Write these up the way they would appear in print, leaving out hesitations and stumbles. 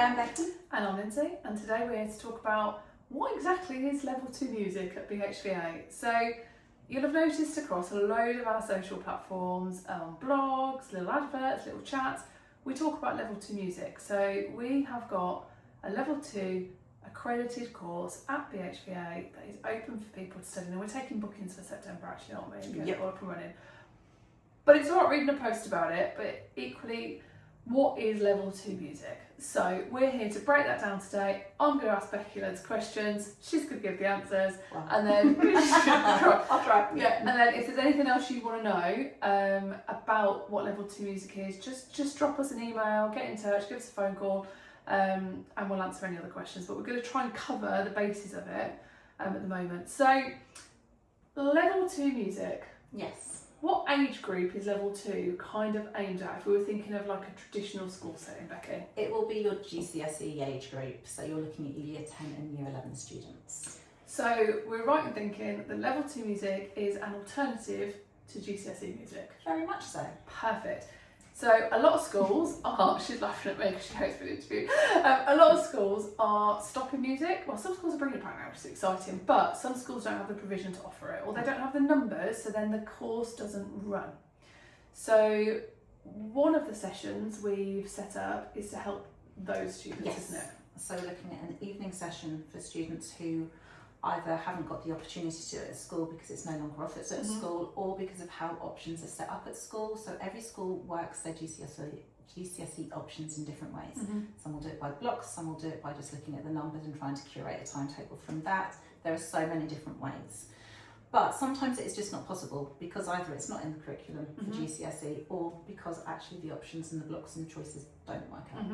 I'm Becky. And I'm Lindsay, and today we're here to talk about what exactly is level 2 music at BHVA. So you'll have noticed across a load of our social platforms, blogs, little adverts, little chats, we talk about level 2 music. So we have got a level 2 accredited course at BHVA that is open for people to study. And we're taking bookings for September actually, aren't we? And getting it all up and running. But it's all right reading a post about it, but equally, what is level 2 music? So we're here to break that down today. I'm going to ask Becky loads of questions. She's going to give the answers, and then I'll try. Yeah, and then if there's anything else you want to know about what level 2 music is, just drop us an email, get in touch, give us a phone call, and we'll answer any other questions. But we're going to try and cover the basis of it at the moment. So level 2 music. Yes. What age group is level 2 kind of aimed at if we were thinking of like a traditional school setting, Becky? It will be your GCSE age group, so you're looking at Year 10 and Year 11 students. So we're right in thinking that level 2 music is an alternative to GCSE music. Very much so. Perfect. So a lot of schools are, she's laughing at me because she hates the interview, a lot of schools are stopping music. Well, some schools are bringing it back now, which is exciting, but some schools don't have the provision to offer it, or they don't have the numbers, so then the course doesn't run. So one of the sessions we've set up is to help those students, Yes. isn't it? So we're looking at an evening session for students who either haven't got the opportunity to do it at school because it's no longer offered at school, or because of how options are set up at school. So every school works their GCSE options in different ways. Some will do it by blocks, some will do it by just looking at the numbers and trying to curate a timetable from that. There are so many different ways. But sometimes it's just not possible because either it's not in the curriculum for GCSE, or because actually the options and the blocks and the choices don't work out.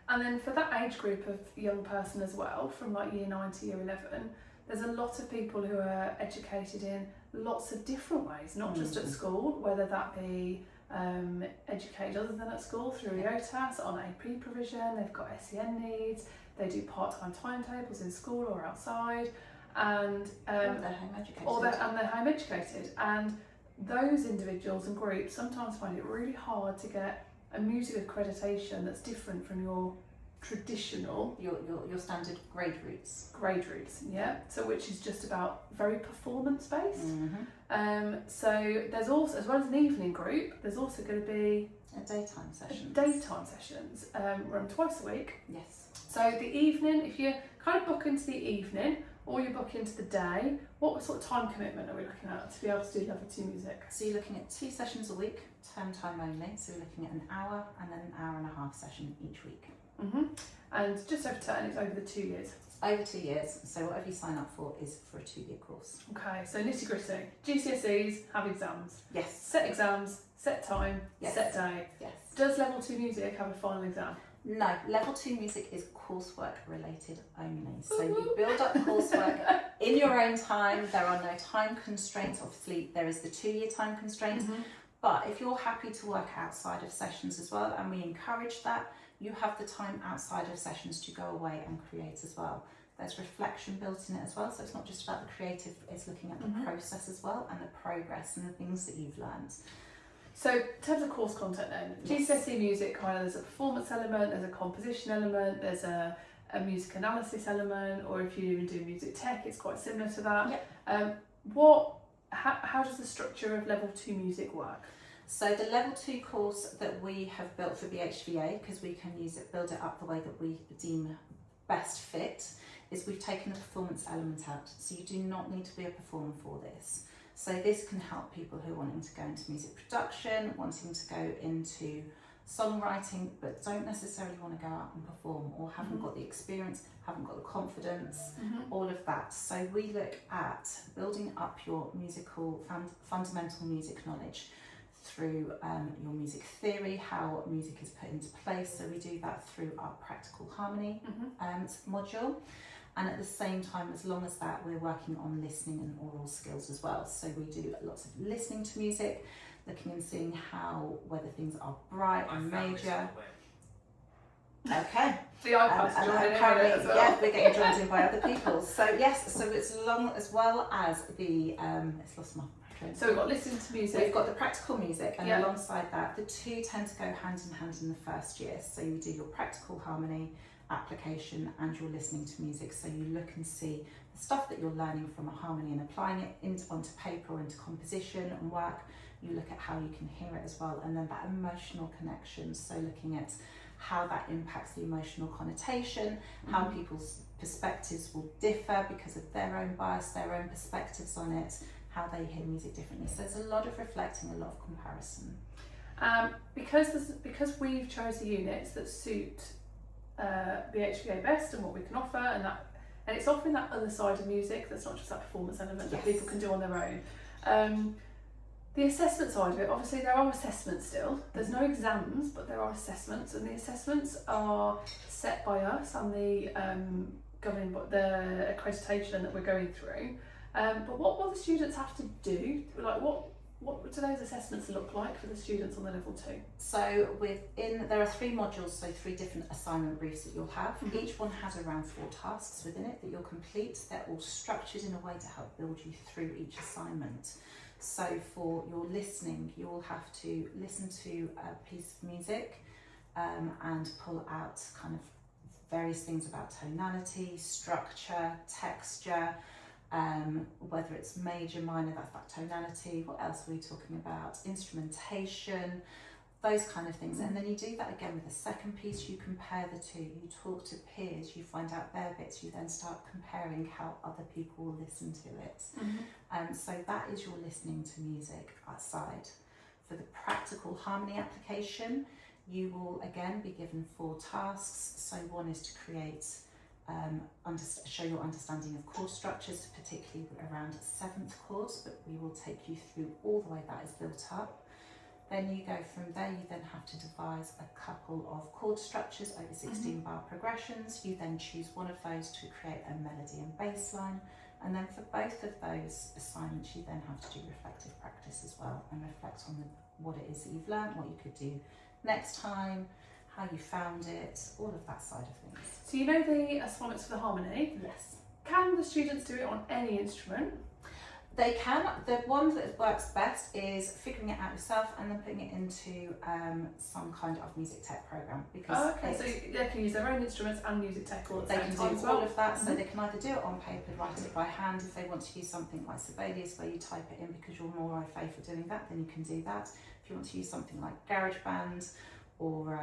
And then for that age group of young person as well, from like year 9 to year 11, there's a lot of people who are educated in lots of different ways, not just at school, whether that be educated other than at school through EOTAS on AP provision, they've got SEN needs, they do part-time timetables in school or outside, and they're home educated. they're home educated. And those individuals and groups sometimes find it really hard to get a music accreditation that's different from your traditional your standard grade routes, yeah, so which is just about very performance based. So there's also, as well as an evening group, there's also going to be daytime sessions run twice a week. Yes. So the evening, if you kind of book into the evening or you book into the day, what sort of time commitment are we looking at to be able to do level 2 music? So you're looking at 2 sessions a week, term time only, so you're looking at an hour and then an hour and a half session each week. And just over turn, it's over the 2 years. Over 2 years, so whatever you sign up for is for a 2-year course. Okay, so nitty gritty. GCSEs have exams. Yes. Set exams, set time, Yes. set day. Yes. Does level 2 music have a final exam? No, level 2 music is coursework related only. So you build up coursework in your own time. There are no time constraints. Obviously, there is the 2-year time constraint. But if you're happy to work outside of sessions as well, and we encourage that, you have the time outside of sessions to go away and create as well. There's reflection built in it as well, so it's not just about the creative, it's looking at the process as well, and the progress and the things that you've learned. So in terms of course content then, GCSE music, kind of, there's a performance element, there's a composition element, there's a music analysis element, or if you even do music tech, it's quite similar to that. How does the structure of level 2 music work? So the level 2 course that we have built for BHVA, because we can build it up the way that we deem best fit, is we've taken the performance element out. So you do not need to be a performer for this. So this can help people who are wanting to go into music production, wanting to go into songwriting, but don't necessarily want to go out and perform, or haven't got the experience, haven't got the confidence, all of that. So we look at building up your musical, fundamental music knowledge through your music theory, how music is put into place. So we do that through our practical harmony module. And at the same time, as long as that, we're working on listening and oral skills as well. So we do lots of listening to music, looking and seeing whether things are bright and major. Okay. The iPad's joining in as well. Yeah, we're getting joined in by other people. So yes, so it's long as well as the it's lost my discipline. So we've got listening to music. So we've got the practical music, and Yeah. alongside that, the two tend to go hand in hand in the first year. So you do your practical harmony, application, and your listening to music. So you look and see the stuff that you're learning from a harmony and applying it onto paper or into composition and work. You look at how you can hear it as well, and then that emotional connection. So looking at how that impacts the emotional connotation, how people's perspectives will differ because of their own bias, their own perspectives on it, how they hear music differently. So there's a lot of reflecting, a lot of comparison. Because we've chosen units that suit BHVA best and what we can offer, and it's offering that other side of music that's not just that performance element that people can do on their own. The assessment side of it, obviously there are assessments still. There's no exams, but there are assessments, and the assessments are set by us and the governing the accreditation that we're going through. But what will the students have to do? Like what do those assessments look like for the students on the level 2? So there are 3 modules, so 3 different assignment briefs that you'll have. Each one has around 4 tasks within it that you'll complete. They're all structured in a way to help build you through each assignment. So for your listening, you will have to listen to a piece of music and pull out kind of various things about tonality, structure, texture, whether it's major, minor, that's that tonality. What else are we talking about? Instrumentation, those kind of things. And then you do that again with the second piece. You compare the two, you talk to peers, you find out their bits, you then start comparing how other people will listen to it. So that is your listening to music side. For the practical harmony application, you will again be given 4 tasks. So one is to create show your understanding of chord structures, particularly around 7th chords, but we will take you through all the way that is built up. Then you go from there, you then have to devise a couple of chord structures over 16 bar progressions. You then choose one of those to create a melody and bass line. And then for both of those assignments, you then have to do reflective practice as well and reflect on what it is that you've learned, what you could do next time, how you found it, all of that side of things. So you know the assignments for the harmony? Yes. Can the students do it on any instrument? They can. The one that works best is figuring it out yourself and then putting it into some kind of music tech program. Because so they can use their own instruments and music tech all at the they same can time do as well. all of that. So they can either do it on paper, write it by hand. If they want to use something like Sibelius where you type it in because you're more au fait for doing that, then you can do that. If you want to use something like GarageBand or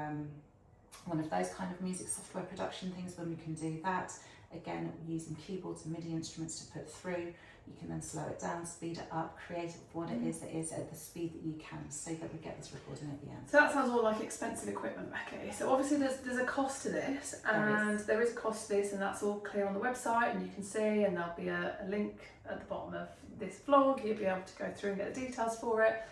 one of those kind of music software production things, then we can do that. Again, using keyboards and MIDI instruments to put through. You can then slow it down, speed it up, create what it is at the speed that you can, so that we get this recording at the end. So that sounds all like expensive equipment, Becky. So obviously there's a cost to this, and there is a cost to this, and that's all clear on the website, and you can see, and there'll be a link at the bottom of this vlog. You'll be able to go through and get the details for it.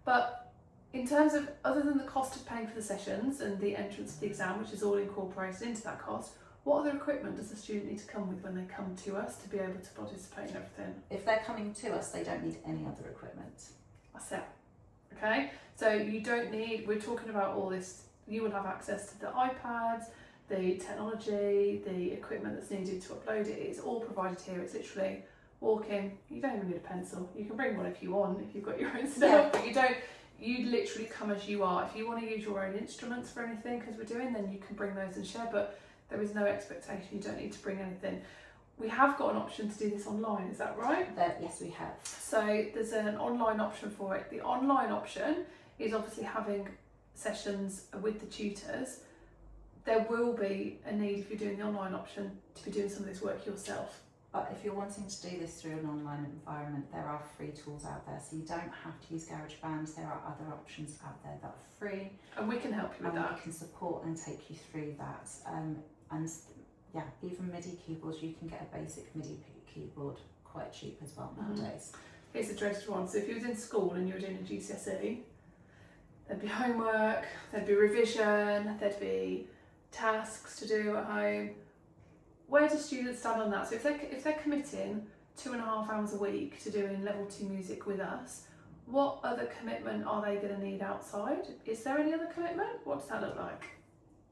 But in terms of, other than the cost of paying for the sessions and the entrance to the exam, which is all incorporated into that cost, what other equipment does the student need to come with when they come to us to be able to participate in everything? If they're coming to us, they don't need any other equipment. That's it. Okay, so you don't need, we're talking about all this, you will have access to the iPads, the technology, the equipment that's needed to upload it. It's all provided here. It's literally walk in, you don't even need a pencil. You can bring one if you want, if you've got your own stuff, but you literally come as you are. If you want to use your own instruments for anything, because we're doing, then you can bring those and share, but there is no expectation, you don't need to bring anything. We have got an option to do this online, is that right? Yes, we have. So there's an online option for it. The online option is obviously having sessions with the tutors. There will be a need, if you're doing the online option, to be doing some of this work yourself. But if you're wanting to do this through an online environment, there are free tools out there, so you don't have to use GarageBand. There are other options out there that are free. And we can help you with that. We can support and take you through that. And yeah, even MIDI keyboards, you can get a basic MIDI keyboard quite cheap as well nowadays. Here's the dreaded one. So if you was in school and you were doing a GCSE, there'd be homework, there'd be revision, there'd be tasks to do at home. Where do students stand on that? So if they're committing 2.5 hours a week to doing level 2 music with us, what other commitment are they going to need outside? Is there any other commitment? What does that look like?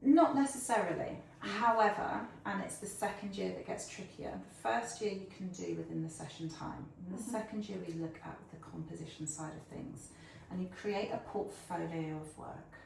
Not necessarily. However, and it's the second year that gets trickier. The first year you can do within the session time. In the second year we look at the composition side of things, and you create a portfolio of work.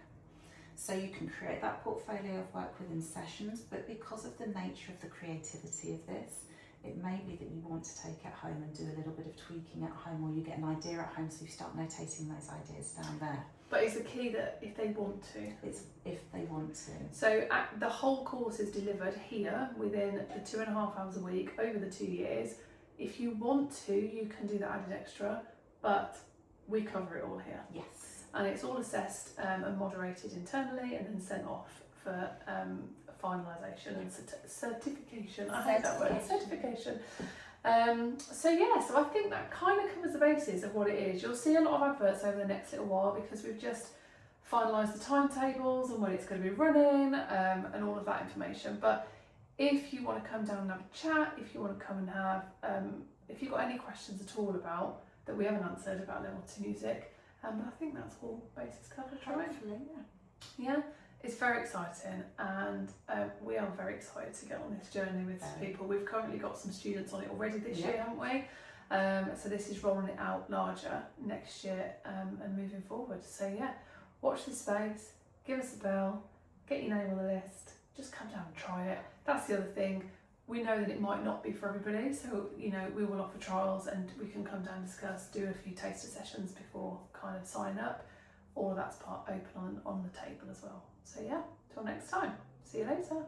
So you can create that portfolio of work within sessions, but because of the nature of the creativity of this, it may be that you want to take it home and do a little bit of tweaking at home, or you get an idea at home, so you start notating those ideas down there. But is the key that if they want to? It's if they want to. So the whole course is delivered here within the 2.5 hours a week over the 2 years. If you want to, you can do that added extra, but we cover it all here. Yes. And it's all assessed and moderated internally and then sent off for finalisation and certification. I hate that word, certification. So I think that kind of covers the basis of what it is. You'll see a lot of adverts over the next little while because we've just finalised the timetables and when it's going to be running and all of that information. But if you want to come down and have a chat, if you want to come and have, if you've got any questions at all about that we haven't answered about level 2 music, but I think that's all bases covered, right? Hopefully, Yeah. It's very exciting, and we are very excited to get on this journey with people. We've currently got some students on it already this year, haven't we? So this is rolling it out larger next year and moving forward. So watch this space, give us a bell, get your name on the list, just come down and try it. That's the other thing. We know that it might not be for everybody, so we will offer trials and we can come down and discuss, do a few taster sessions before kind of sign up. All of that's part open on the table as well. So till next time. See you later.